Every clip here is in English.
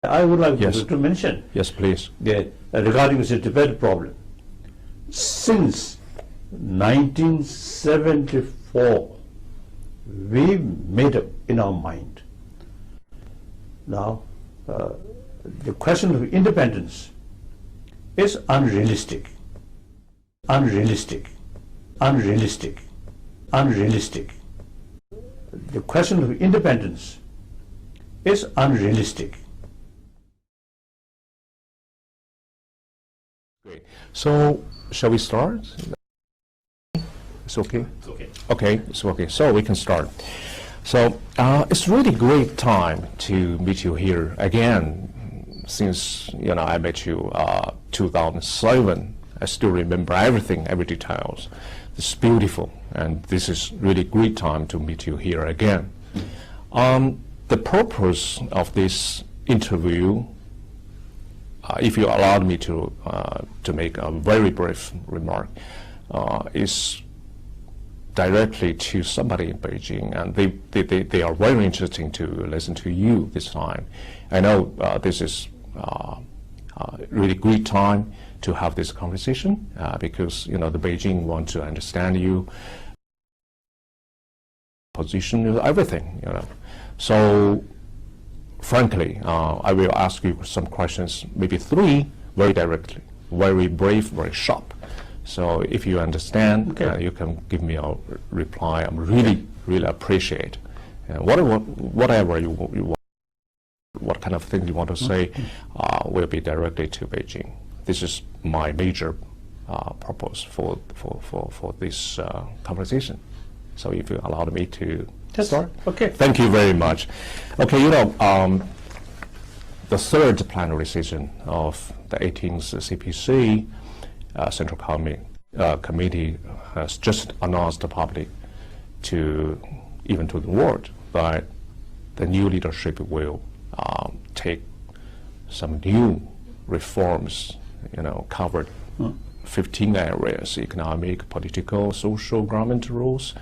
I would like to mention. Yes, please. Regarding the Tibet problem, since 1974, we made up in our mind. Now, the question of independence is unrealistic. The question of independence is unrealistic. Great. So, shall we start? It's okay? It's okay. Okay, it's okay. So we can start. So it's really great time to meet you here again. Since I met you 2007, I still remember everything, every details. It's beautiful, and this is really great time to meet you here again. The purpose of this interview, if you allowed me to make a very brief remark, is directly to somebody in Beijing, and they are very interesting to listen to you this time. I know this is really great time to have this conversation because the Beijing want to understand you position, everything. So frankly, I will ask you some questions, maybe 3, very directly, very brief, very sharp. So if you understand, you can give me a reply. I'm really appreciate. Whatever you want, what kind of thing you want to say, will be directed to Beijing. This is my major purpose for this conversation. So if you allow me to start. Okay. Thank you very much. Okay, the third plenary session of the 18th CPC Central Committee has just announced the public even to the world that the new leadership will take some new reforms, covered 15 areas: economic, political, social, government rules,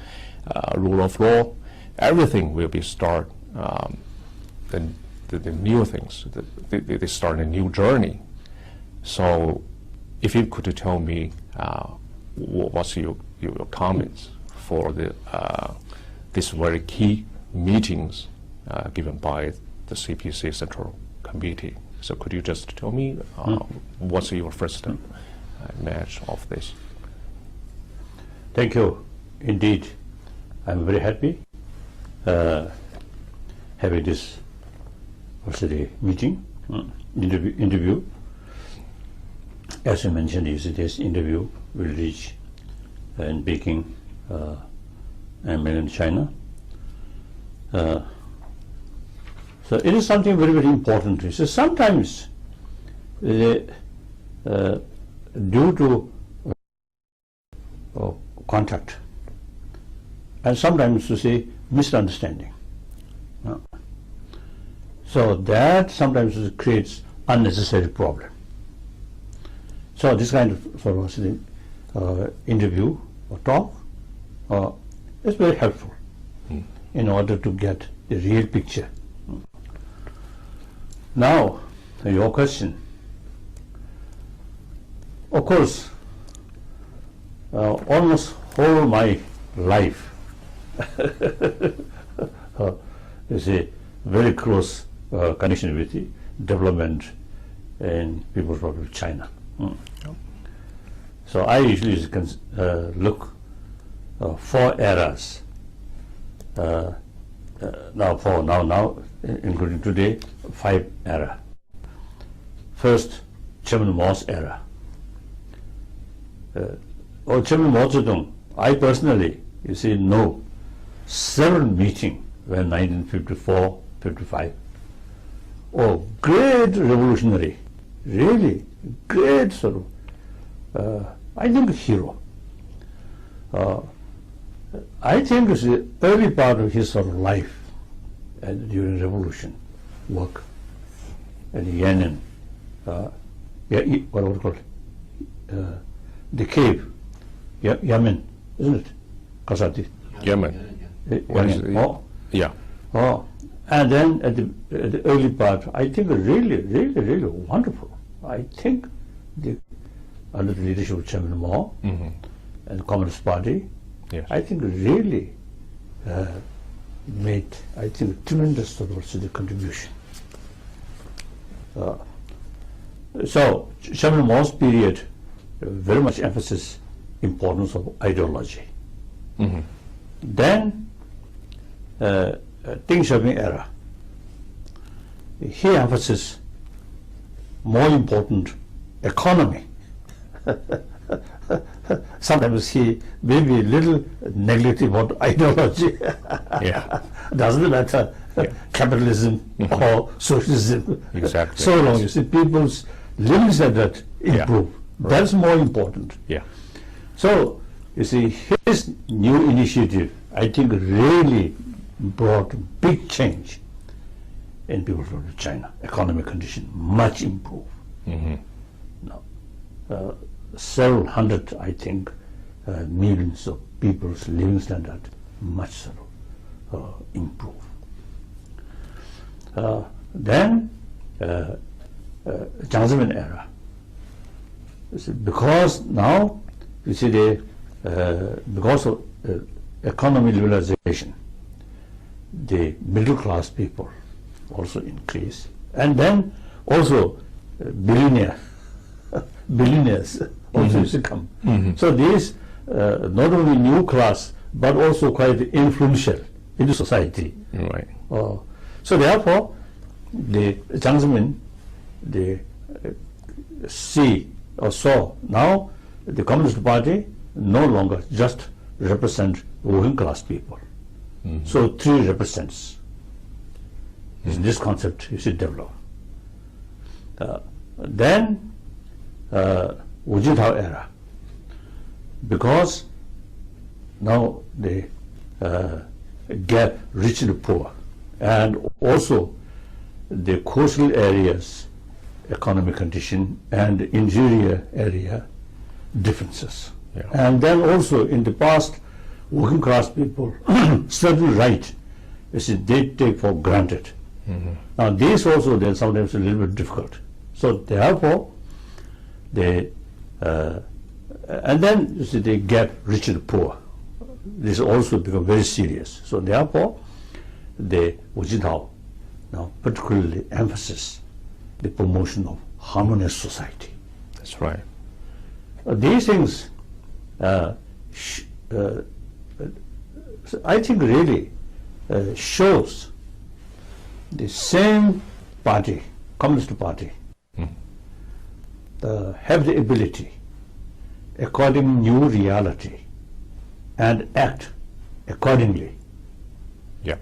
rule of law. Everything will be start the new things. They start a new journey. So, if you could tell me what's your comments for these very key meetings given by the CPC Central Committee. So could you just tell me what's your first match of this? Thank you. Indeed, I'm very happy having this meeting, interview. As you mentioned, this interview will reach in Peking and mainland China. So it is something very, very important. So sometimes, due to contact, and sometimes to say misunderstanding, so that sometimes creates unnecessary problem. So this kind of interview or talk is very helpful in order to get the real picture. Now, your question. Of course, almost whole my life is a very close connection with the development in People's Republic of China. So I usually look 4 eras. Now, including today, 5 era. First, Chairman Mao's era. Chairman Mao Zedong, I personally, know several meetings when 1954, 55. Great revolutionary, really great I think hero. I think it's the early part of his life during revolution work at Yan'an, what would you call it? The cave, Yemen, isn't it? Kasati. Yemen. Yemen. Yeah. And then at the early part, I think really wonderful. I think under the leadership of Chairman Mao and the Communist Party, Yes. I think really made, I think, tremendous sort of the contribution. So Chairman Mao's period very much emphasis importance of ideology. Then Deng Xiaoping era, he emphasizes more important economy. Sometimes he may be a little negative about ideology. Yeah. Doesn't matter capitalism or socialism. Exactly. So long you see people's living standard improve. That's more important. Yeah. So you see his new initiative, I think, really brought big change in people's of China. Economic condition much improved. Now, several hundred, I think, millions of people's living standard much sort of improved. Then Jiang Zemin era. You see, because now you see because of economic liberalization, the middle class people also increase, and then also billionaires also used to come. So these not only new class but also quite influential in the society. Right. So therefore, the Jiang Zemin, they saw now the Communist Party no longer just represent working class people. So three represents. This concept you should develop. Then Wu Jintao era, because now the gap rich and poor, and also the coastal areas economic condition and interior area differences. And then also in the past, working class people certain right they take for granted. Now these also then sometimes a little bit difficult. So therefore they and then you see the gap rich and poor. This also become very serious. So therefore the Wu Jintao now particularly emphasize the promotion of harmonious society. That's right. These things I think really shows the same party, Communist Party, have the ability, according new reality, and act accordingly. Yeah.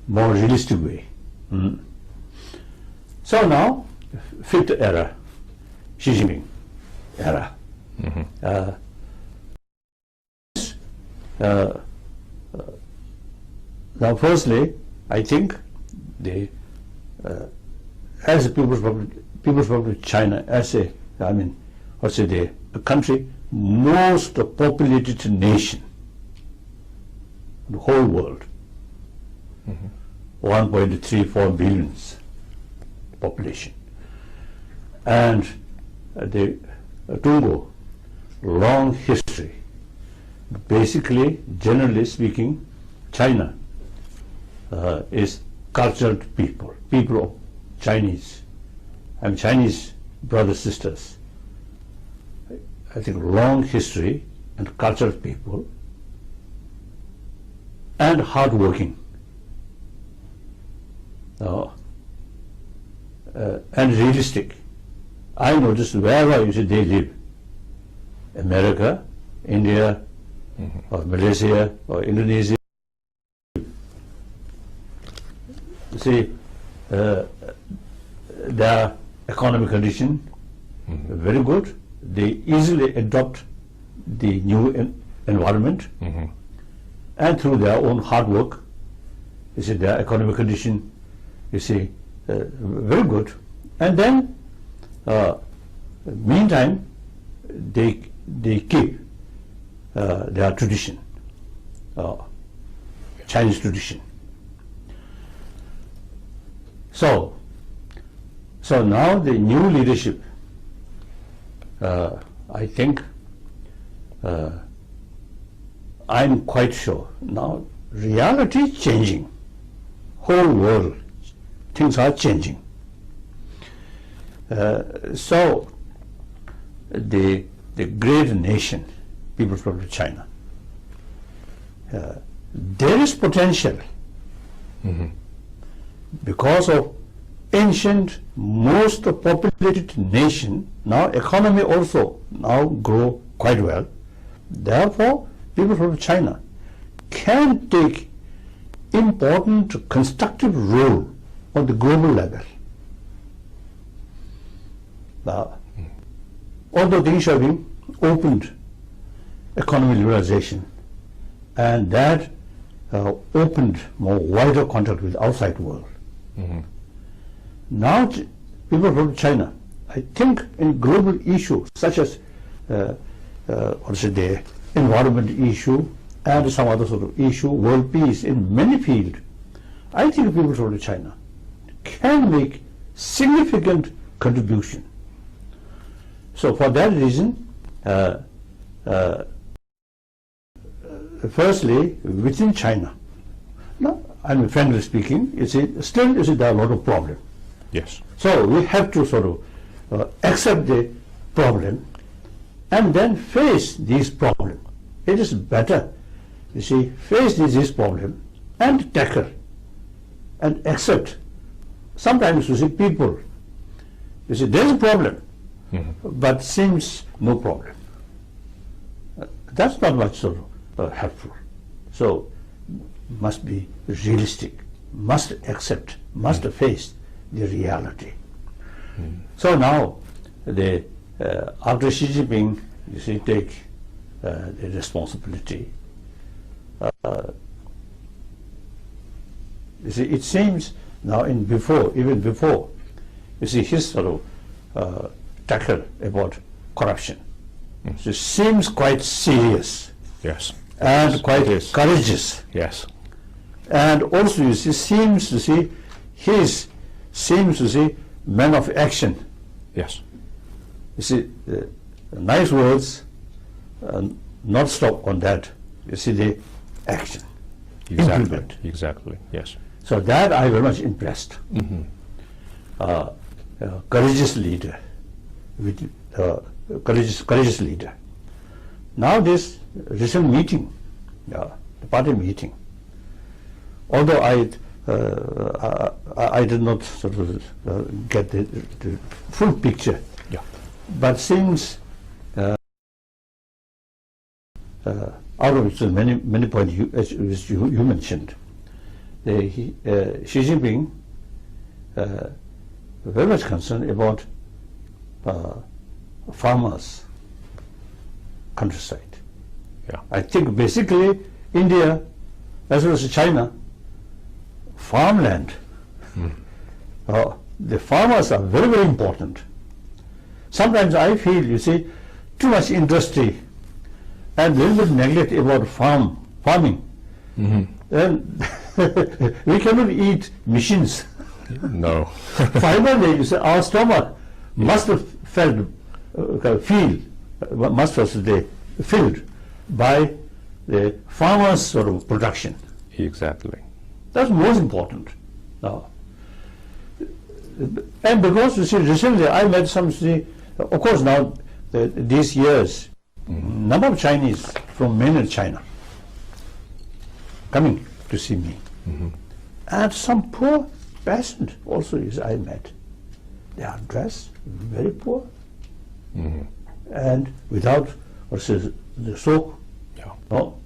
More realistic way. So now, fifth era, Xi Jinping era. Now, firstly, I think the as the People's Republic of China, as a the country most populated nation in the whole world, 1.34 billion population, and the Congo long history. Basically, generally speaking, China is cultured people of Chinese and Chinese brothers, sisters. I think long history and cultured people and hardworking and realistic. I noticed wherever you see they live, America, India, or Malaysia, or Indonesia, you see their economic condition very good. They easily adopt the new environment, and through their own hard work, you see their economic condition, you see very good. And then, meantime, they keep their tradition, Chinese tradition. So now the new leadership, I think, I'm quite sure now reality is changing, whole world, things are changing. So the great nation, People's Republic of China, there is potential because of ancient, most populated nation. Now economy also now grow quite well. Therefore, people from China can take important constructive role on the global level. Now, although things have been opened, economic liberalization, and that opened more wider contact with outside world. Now, people from China, I think, in global issues such as the environment issue and some other sort of issue, world peace, in many fields, I think people from China can make significant contribution. So for that reason, firstly, within China, now, I'm frankly speaking, still there are a lot of problems. Yes. So we have to sort of accept the problem and then face these problems. It is better, you see, face this problem and tackle and accept. Sometimes you see people, you see, there is a problem, but seems no problem. That's not much sort of helpful. So must be realistic, must accept, must face the reality. So now, after Xi Jinping, you see, take the responsibility. You see, it seems now even before, you see, his sort of tackle about corruption. So it seems quite serious. Yes. And quite courageous. Yes. And also, you see, seems to see man of action. Yes. You see, nice words, not stop on that. You see the action. Exactly. Implement. Exactly. Yes. So that I very much impressed. Courageous leader, with courageous leader. Now this recent meeting, the party meeting, although I did not sort of get the full picture, but since out of which many points which you mentioned, Xi Jinping very much concerned about farmers, countryside. I think basically India as well as China, farmland, the farmers are very, very important. Sometimes I feel, you see, too much industry and little bit neglect about farming. And we cannot eat machines. No. Finally, you see, our stomach must have filled by the farmers' sort of production. Exactly. That's most important now. And because, you see, recently I met some, of course now, these years, number of Chinese from mainland China coming to see me. And some poor peasant also I met. They are dressed very poor and without the soap, no,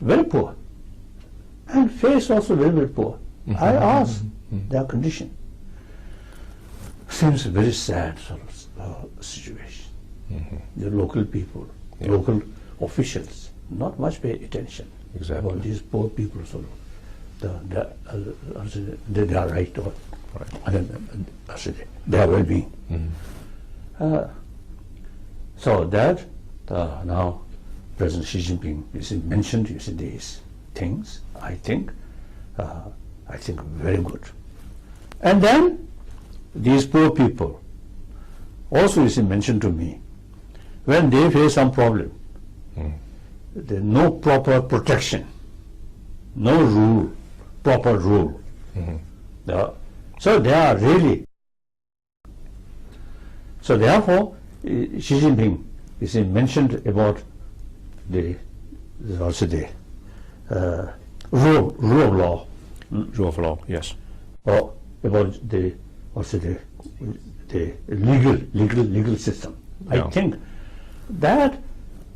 very poor. And face also very, very poor. I asked their condition. Seems a very sad sort of situation. The local people, local officials, not much pay attention about these poor people, sort of their right or their well-being. So that now President Xi Jinping mentioned these things. I think very good. And then these poor people also is mentioned to me, when they face some problem, there's no proper protection, no rule, proper rule. So they are really. So therefore, Xi Jinping is mentioned about the also the rule of law. Rule of law, yes. Or about the also the legal system. Yeah. I think that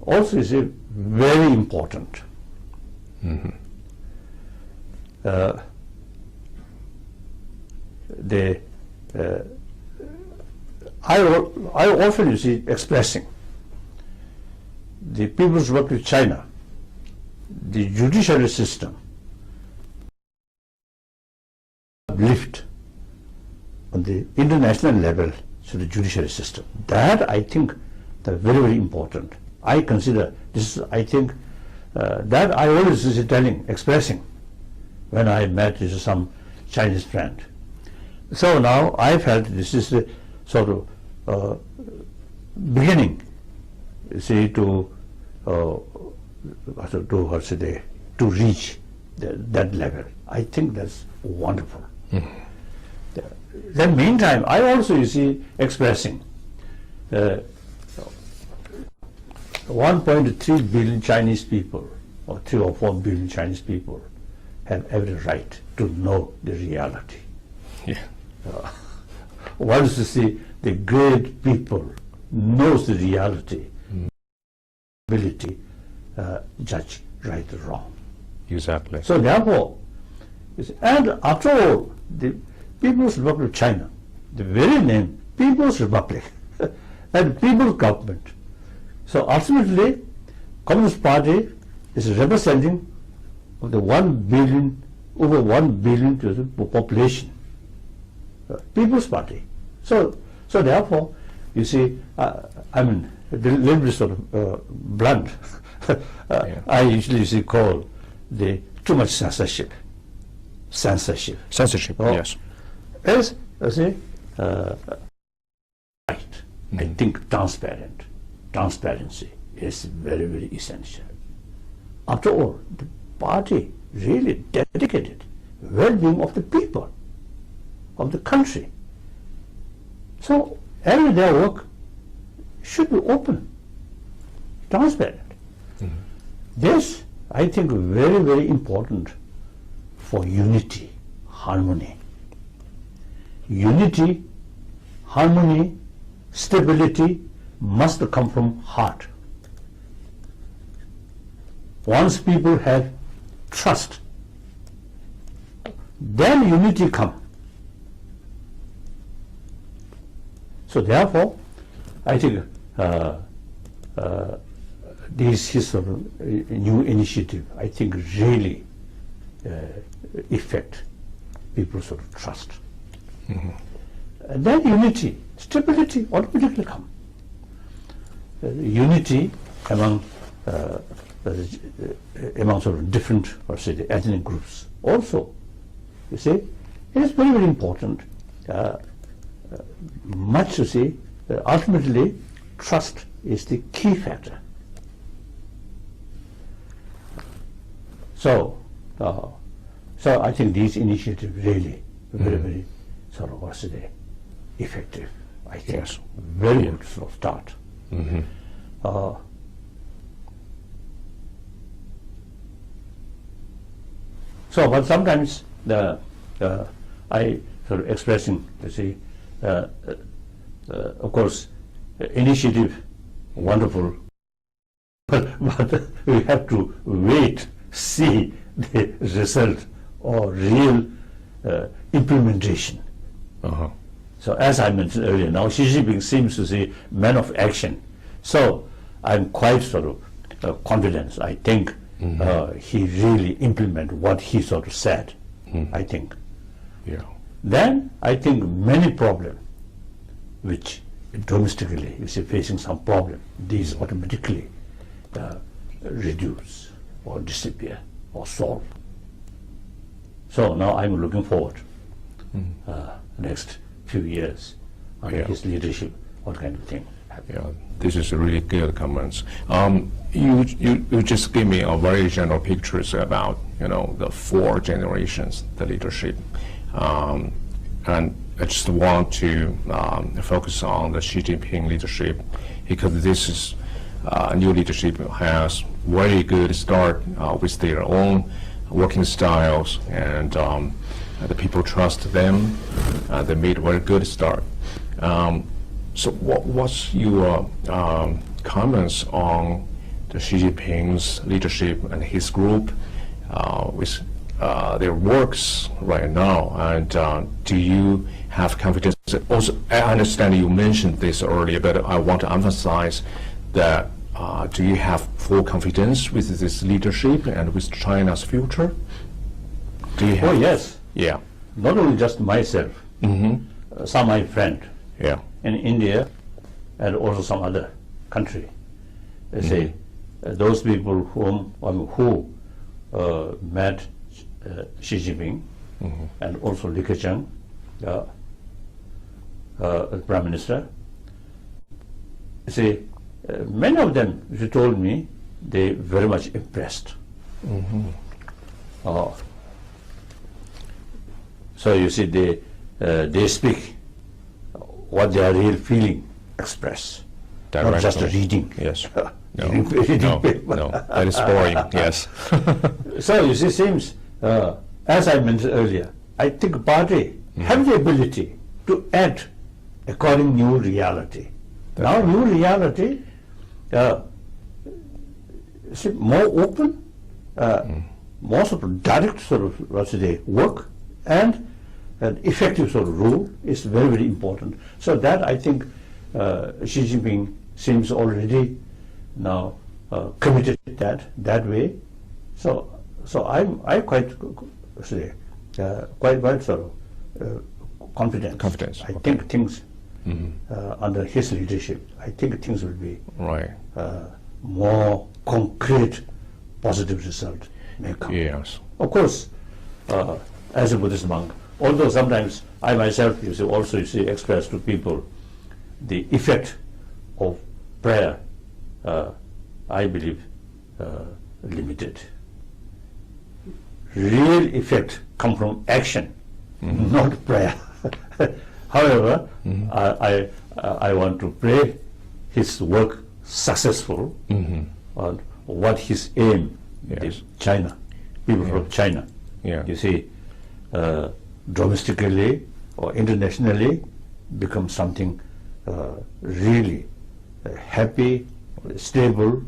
also is a very important. I often, you see, expressing the People's Republic of China, the judiciary system lift on the international level to the judiciary system. That I think that's very, very important. I consider this, I think, that I always is expressing when I met some Chinese friend. So now I felt this is the sort of beginning, see, to reach that level. I think that's wonderful. Then meantime, I also, you see, expressing 1.3 billion Chinese people, or 3 or 4 billion Chinese people, have every right to know the reality. Yeah. Once you see the great people knows the reality, ability judge right or wrong. Exactly. So therefore, and after all, the People's Republic of China, the very name People's Republic and People's Government. So ultimately, Communist Party is representing of the 1 billion, over 1 billion to the population. People's Party. So therefore, you see, I mean, a little bit sort of blunt. I usually call the too much censorship. Censorship. Yes. As I say, right. I think transparency is very, very essential. After all, the party really dedicated well-being of the people, of the country. So every day work should be open, transparent. This, I think, very, very important for unity, harmony. Unity, harmony, stability must come from heart. Once people have trust, then unity comes. So therefore, I think this sort of new initiative, I think, really affect people's sort of trust. And then unity, stability automatically come. Unity among sort of different, or say, the ethnic groups. Also, you see, it is very, very important. Much to say, ultimately, trust is the key factor. So I think these initiatives really very, very sort of, what's the effective. I think Yes. very good sort of start. So, but sometimes I sort of expressing, you see, of course, initiative, wonderful, but we have to wait, see the result or real implementation. So as I mentioned earlier, now Xi Jinping seems to be man of action. So I'm quite sort of confident. I think he really implement what he sort of said. I think. Yeah. Then I think many problems which domestically you see facing some problem, these automatically reduce or disappear or solve. So now I'm looking forward next few years under his leadership, what kind of thing happen. Yeah, this is a really good comments. You just gave me a very general pictures about the 4 generations, the leadership, and I just want to focus on the Xi Jinping leadership because this is new leadership has very good start with their own working styles and the people trust them. They made a very good start. So what's your comments on the Xi Jinping's leadership and his group with their works right now? And do you have confidence? Also, I understand you mentioned this earlier, but I want to emphasize that do you have full confidence with this leadership and with China's future? Do you have? Oh, yes. Yeah. Not only just myself, some my friend in India and also some other country. They say those people who met Xi Jinping and also Li Keqiang, Prime Minister, say many of them, she told me, they very much impressed. So you see, they speak what they are really feeling, express, not just reading. Yes. No, that is boring. Yes. So you see, seems as I mentioned earlier, I think party have the ability to act according new reality. Now new reality, more open, more sort of direct sort of work, and an effective sort of rule is very, very important. So that I think Xi Jinping seems already now committed that way. So I quite sort of confident. I think things under his leadership, I think things will be more concrete, positive result may come. Yes. Of course, as a Buddhist monk, although sometimes I myself, also express to people the effect of prayer, I believe limited. Real effect come from action, not prayer. However, I want to pray his work successful on what his aim is. China, people from China. You see, domestically or internationally become something really happy, stable,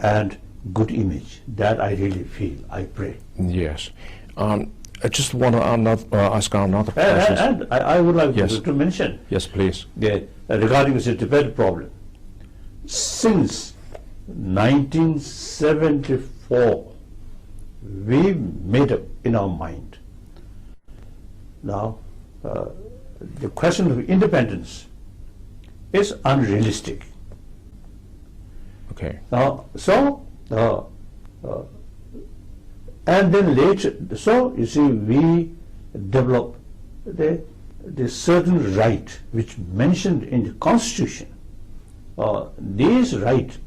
and good image. That I really feel, I pray. Yes. I just want to ask another question. And I would like to mention. Yes, please. Regarding the Tibet problem, since 1974, we made up in our mind. Now, the question of independence is unrealistic. Okay. Now, and then later, so you see, we develop the certain right which mentioned in the Constitution. These right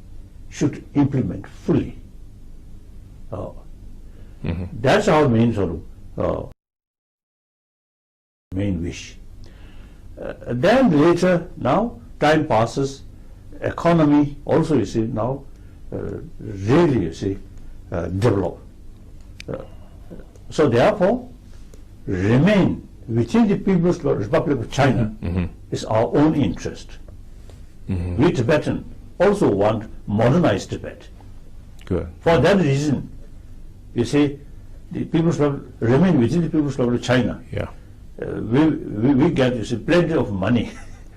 should implement fully. That's our main sort of main wish. Then later, now time passes, economy also you see now really you see develop. So therefore, remain within the People's Republic of China is our own interest. We Tibetan also want modernized Tibet. Good. For that reason, you see, the People's Republic remain within the People's Republic of China. Yeah. We get plenty of money,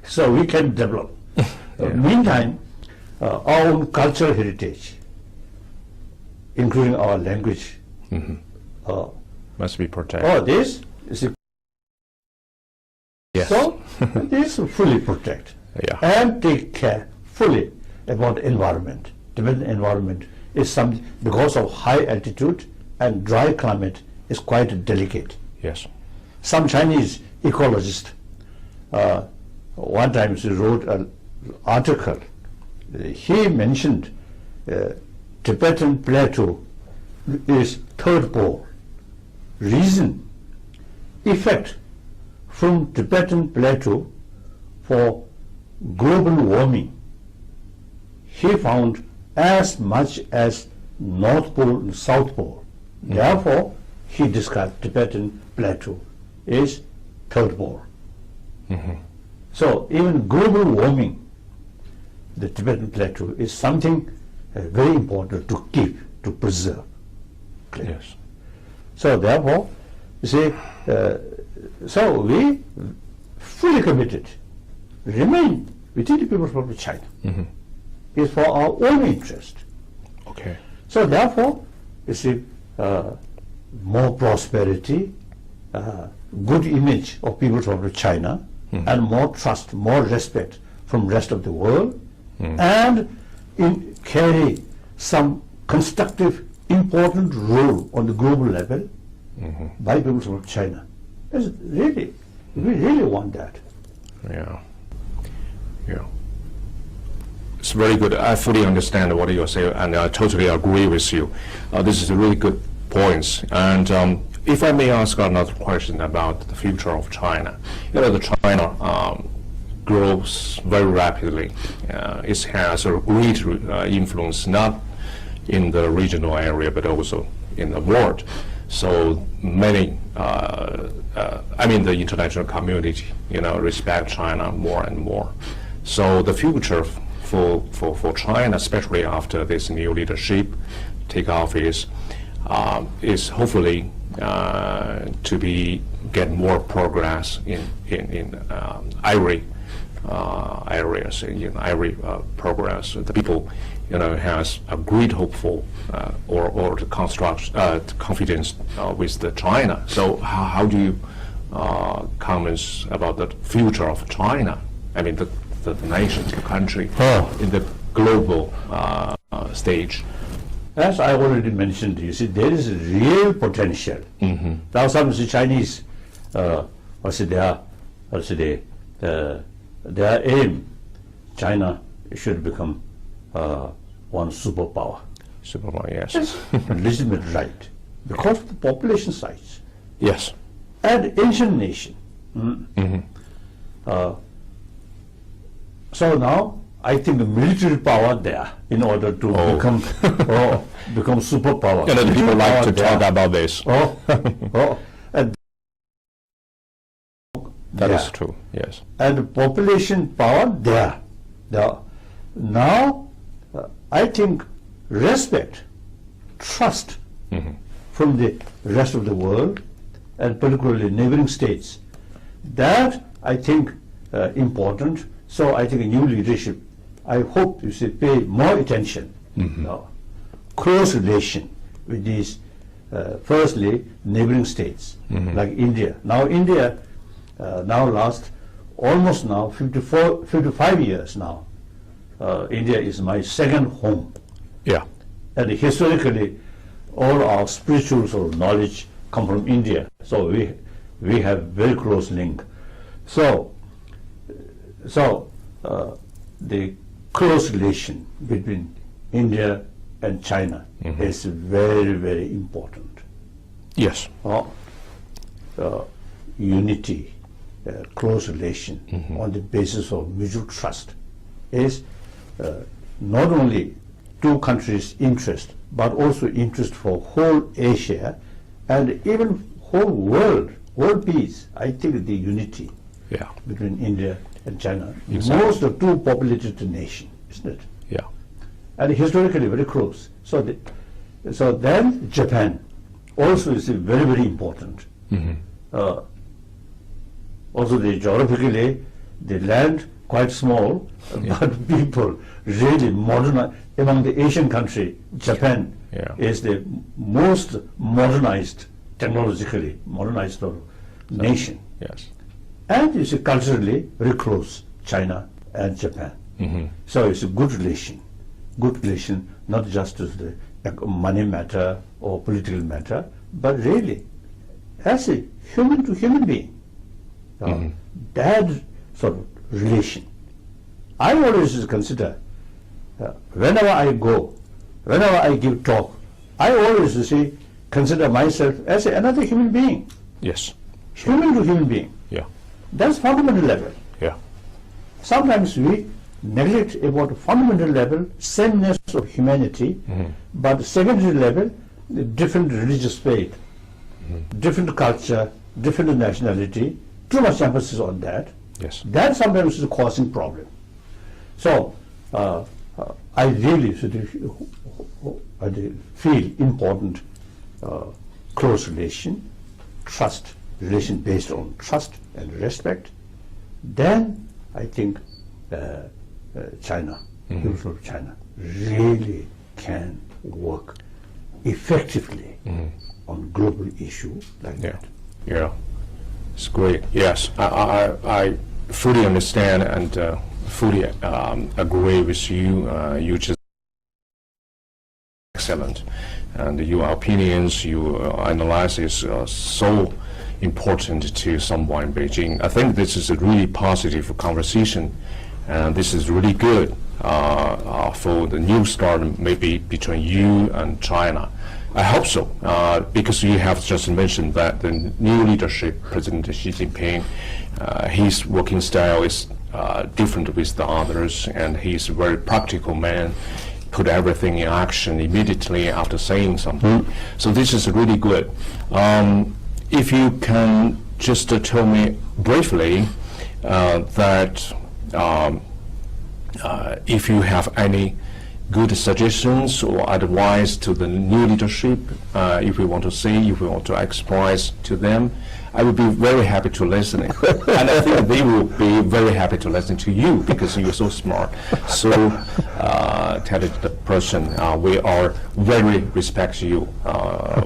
so we can develop. Meantime, our own cultural heritage, including our language, must be protected. This is so this fully protect and take care fully about environment. Tibetan environment is something because of high altitude and dry climate is quite delicate. Yes. some Chinese ecologist one time he wrote an article. He mentioned Tibetan plateau is third pole. Reason, effect from Tibetan plateau for global warming. He found as much as North Pole and South Pole. Therefore, he described Tibetan plateau is third pole. So even global warming, the Tibetan plateau is something very important to keep, to preserve. Yes. So therefore, you see, so we fully committed, remain within the People's Republic of China. Is for our own interest. Okay. So therefore, you see, more prosperity, good image of People's Republic of China, and more trust, more respect from rest of the world, and carry some constructive, important role on the global level by People's Republic of China. Really, we really want that. Yeah. Yeah. It's very good. I fully understand what you're saying, and I totally agree with you. This is a really good points. And if I may ask another question about the future of China. You know, the China grows very rapidly. It has a great influence, not in the regional area, but also in the world. So many, I mean, the international community, you know, respect China more and more. So the future for China, especially after this new leadership take office, is hopefully to get more progress in every areas, in every progress. The people, you know, has a great hopeful or the confidence with the China. So how do you comment about the future of China? I mean, the nation, the country, in the global stage. As I already mentioned, you see, there is real potential. Now some Chinese, their aim, China should become one superpower. Superpower, yes. It's a legitimate right, because of the population size. Yes. And ancient nation. So now, I think the military power there in order to become superpower. You know, the people like to talk about this. And that is true, yes. And the population power there. Now, I think respect, trust from the rest of the world, and particularly neighboring states, that I think important. So I think a new leadership, I hope you should pay more attention, close relation with these, firstly, neighboring states, like India. Now India, now last almost now 55 years now, India is my second home. Yeah. And historically, all our spiritual sort of knowledge come from India. So we have very close link. So the close relation between India and China is very, very important. Yes. Unity, close relation on the basis of mutual trust is not only two countries' interest, but also interest for whole Asia and even whole world peace. I think the unity between India and China, most of two populated nation, isn't it? Yeah. And historically very close. So then Japan also is very, very important. Also geographically, the land quite small, but people really modern. Among the Asian country, Japan is the most modernized, technologically modernized nation. Yes. And you see culturally very close, China and Japan. So it's a good relation, not just to the money matter or political matter, but really as a human to human being. That sort of relation. I always consider, whenever I go, whenever I give talk, I always consider myself as another human being. Yes. Human to human being. Yeah. That's fundamental level. Yeah. Sometimes we neglect about fundamental level, sameness of humanity, but secondary level, different religious faith, different culture, different nationality, too much emphasis on that. Yes. That sometimes is causing problem. So I really feel important close relation, trust, relation based on trust and respect. Then I think China, people of China, really can work effectively on global issue like that. Yeah, it's great. Yes, I fully understand and fully agree with you. You just excellent, and your opinions, your analysis are so important to someone in Beijing. I think this is a really positive conversation, and this is really good for the new start maybe between you and China. I hope so, because you have just mentioned that the new leadership, President Xi Jinping, his working style is different with the others, and he's a very practical man, put everything in action immediately after saying something. So this is really good. If you can just tell me briefly that if you have any good suggestions or advice to the new leadership, if we want to say, if we want to express to them, I would be very happy to listen. And I think they will be very happy to listen to you because you're so smart, so talented person. We are very respect you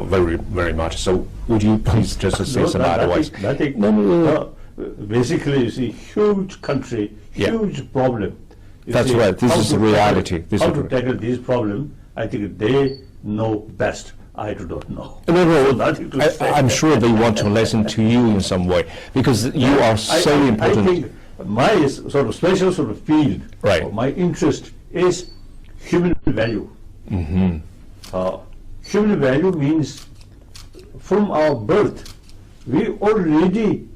very, very much. So would you please just say some advice? Basically, it's a huge country, huge problem. That's right. This is the reality. How to tackle this problem, I think they know best. I do not know. No, I'm sure they want to listen to you in some way because you are so important. I think my sort of special sort of field, right. My interest is human value. Human value means from our birth, we already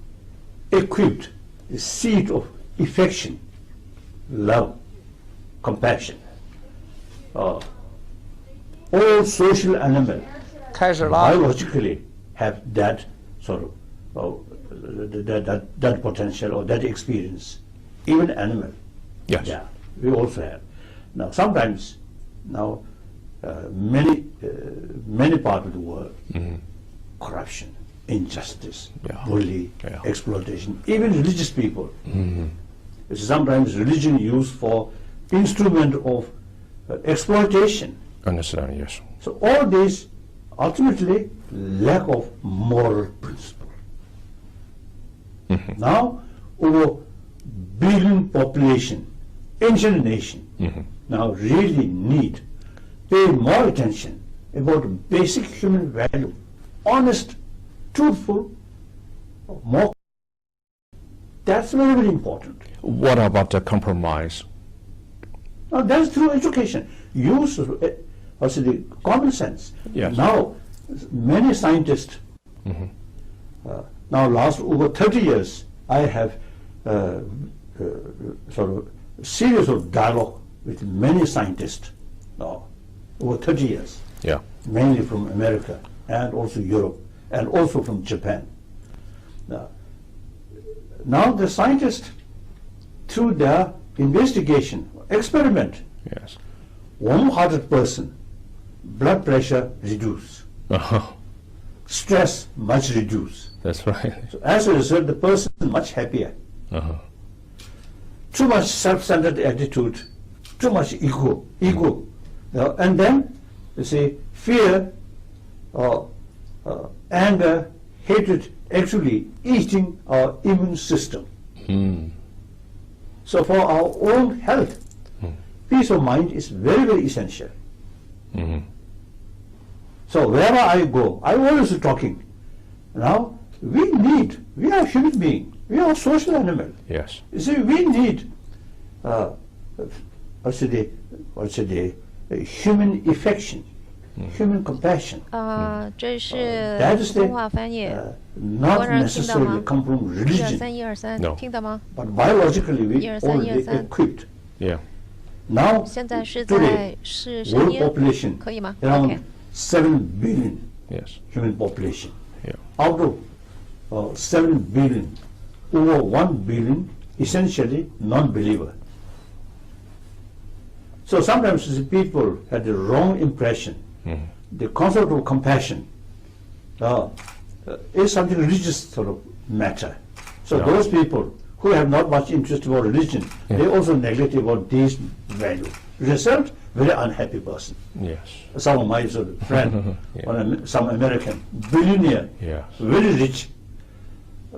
equipped the seed of affection, love, compassion. All social animals biologically have that sort of that potential or that experience. Even animal, yes, we also have. Now sometimes, many parts of the world, corruption, injustice, bully, exploitation, even religious people. Sometimes religion used for instrument of exploitation. Understand, yes. So all this ultimately lack of moral principle. Now over billion population, ancient nation, now really need pay more attention about basic human value, honest, truthful, more. That's very, very important. What about the compromise? Now that's through education. Use also the common sense. Yes. Now many scientists, now last over 30 years, I have sort of series of dialogue with many scientists now, over 30 years. Yeah. Mainly from America and also Europe and also from Japan. Now the scientists, through their investigation, experiment, yes, warm-hearted person, blood pressure reduce, stress much reduce. That's right. So as a result, the person is much happier. Too much self-centered attitude, too much ego, and then you see fear, anger, hatred actually eating our immune system. So for our own health, peace of mind is very, very essential. So wherever I go, I always talking Now, we are human beings. We are a social animal. Yes. You see, we need, human affection, human compassion. 这是 That is 通话翻译。 not 国人听到 necessarily 吗？ come from 123 religion, 123 No. 听到吗？ but biologically we 123 already 123 equipped. Yeah. Now, 现在是 today, 在是声 world 音， population 可以吗 around ？OK， 7 billion Yes. human population. Yeah. Out of 7 billion, over 1 billion essentially non-believer. So sometimes the people had the wrong impression. The concept of compassion is something religious sort of matter. So Yeah. those people who have not much interest about religion, they also neglect about these values. Result, very unhappy person. Yes. Some of my sort of friend, some American billionaire, Yes. very rich,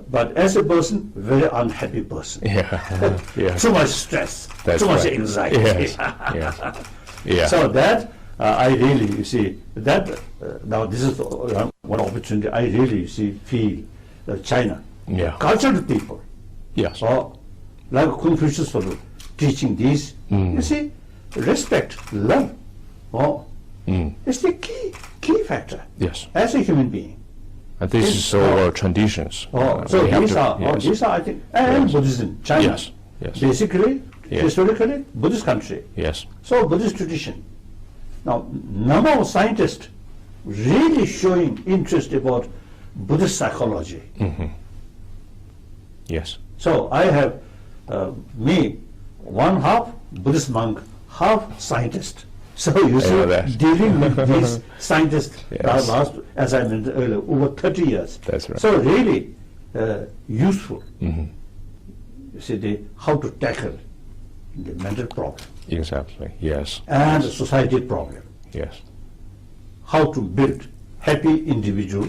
but as a person, very unhappy person. Yeah. Yeah. Too much stress, That's too much right. anxiety. Yes. Yes. Yeah. So that I really, you see, that now this is one opportunity. I really, you see, feel China, Yeah. cultured people, Yes. or like Confucius sort of teaching these. You see, respect, love, it's the key factor Yes. as a human being. And this is our traditions. So We have these to- are, yes. these are, I think, and Yes. Buddhism, China. Yes. Yes. Basically, Yes. historically, Buddhist country. Yes. So Buddhist tradition. Now, number of scientists really showing interest about Buddhist psychology. Yes. So I have me, one half Buddhist monk, half scientist. So you know see, that. dealing with these scientists Yes. last, as I mentioned earlier, over 30 years. That's right. So really useful. You see, how to tackle the mental problem Exactly. Yes. and the society problem. Yes. How to build happy individual,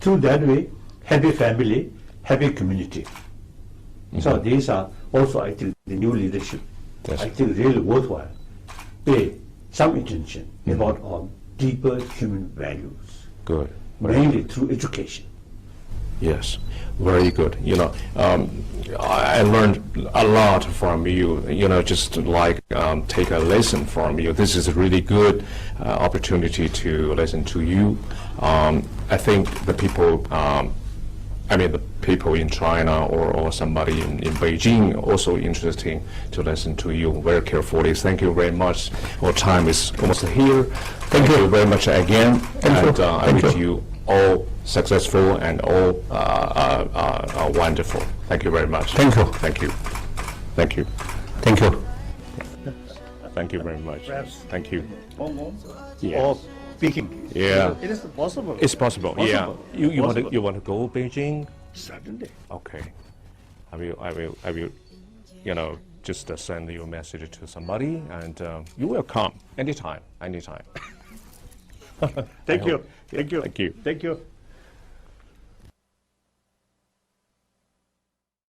through that way, happy family, happy community. So these are also, I think, the new leadership. Yes. I think really worthwhile. Pay some attention about our deeper human values, Good. mainly through education. Yes, very good. I learned a lot from you. Just like take a lesson from you. This is a really good opportunity to listen to you. I think the people, the people in China or somebody in Beijing also interesting to listen to you very carefully. Thank you very much. Our time is almost here. Thank you very much again. And I wish you all successful and all wonderful. Thank you very much. Thank you. Thank you. Thank you. Thank you. Thank you very much. Thank you. Yes. Or speaking. Yeah. It is possible. It's possible. Yeah. Possible. You want Possible. to go Beijing? Certainly. Okay. I will. Just send you a message to somebody, and you will come anytime. Thank you. Thank you. Thank you. Thank you.